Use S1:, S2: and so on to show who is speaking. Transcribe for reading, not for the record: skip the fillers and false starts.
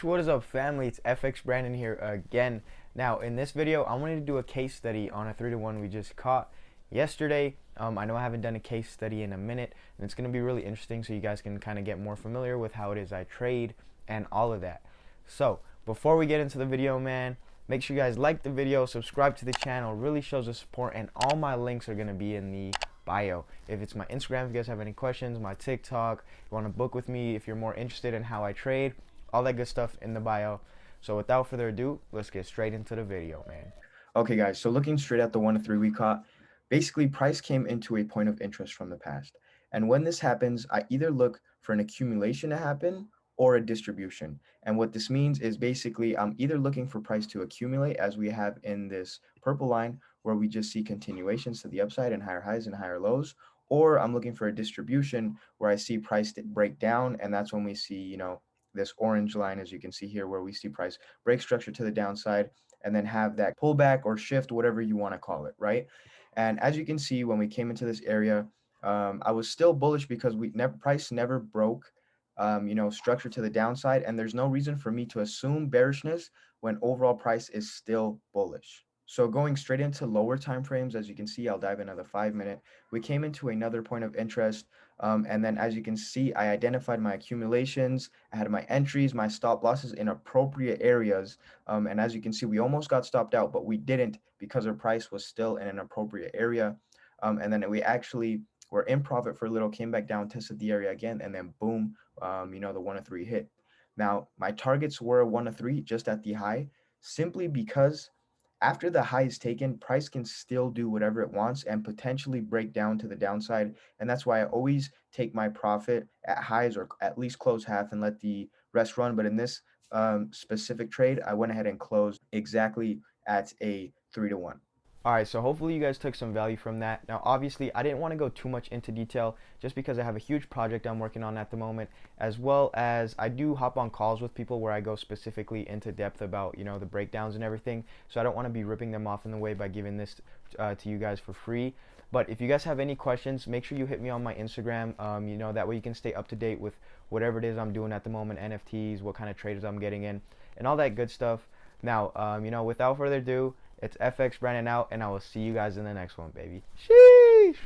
S1: Sheesh, what is up, family? It's FX Brandon here again. Now, in this video, I wanted to do a case study on a 3-to-1 we just caught yesterday. I know I haven't done a case study in a minute, and it's going to be really interesting so you guys can kind of get more familiar with how it is I trade and all of that. So, before we get into the video, man, make sure you guys like the video, subscribe to the channel. It really shows the support, and all my links are going to be in the bio. If it's my Instagram, if you guys have any questions, my TikTok, you want to book with me, if you're more interested in how I trade, all that good stuff in the bio. So without further ado, let's get straight into the video, man.
S2: Okay, guys, so looking straight at the 1 to 3 we caught, basically price came into a point of interest from the past. And when this happens, I either look for an accumulation to happen or a distribution. And what this means is basically I'm either looking for price to accumulate, as we have in this purple line, where we just see continuations to the upside and higher highs and higher lows, or I'm looking for a distribution where I see price break down, and that's when we see, this orange line, as you can see here, where we see price break structure to the downside and then have that pullback or shift, whatever you want to call it, right? And as you can see, when we came into this area, I was still bullish because price never broke, structure to the downside, and there's no reason for me to assume bearishness when overall price is still bullish. So going straight into lower time frames, as you can see, I'll dive into the 5-minute. We came into another point of interest, and then as you can see, I identified my accumulations. I had my entries, my stop losses in appropriate areas, and as you can see, we almost got stopped out, but we didn't because our price was still in an appropriate area. And then we actually were in profit for a little, came back down, tested the area again, and then boom, the 1 to 3 hit. Now, my targets were 1 to 3 just at the high, simply because after the high is taken, price can still do whatever it wants and potentially break down to the downside. And that's why I always take my profit at highs or at least close half and let the rest run. But in this specific trade, I went ahead and closed exactly at a 3-to-1.
S1: Alright, so hopefully you guys took some value from that. Now obviously I didn't want to go too much into detail just because I have a huge project I'm working on at the moment, as well as I do hop on calls with people where I go specifically into depth about the breakdowns and everything. So I don't want to be ripping them off in the way by giving this to you guys for free. But if you guys have any questions, make sure you hit me on my Instagram. That way you can stay up to date with whatever it is I'm doing at the moment, NFTs, what kind of traders I'm getting in, and all that good stuff. Now, without further ado, it's FX Brandon out, and I will see you guys in the next one, baby. Sheesh!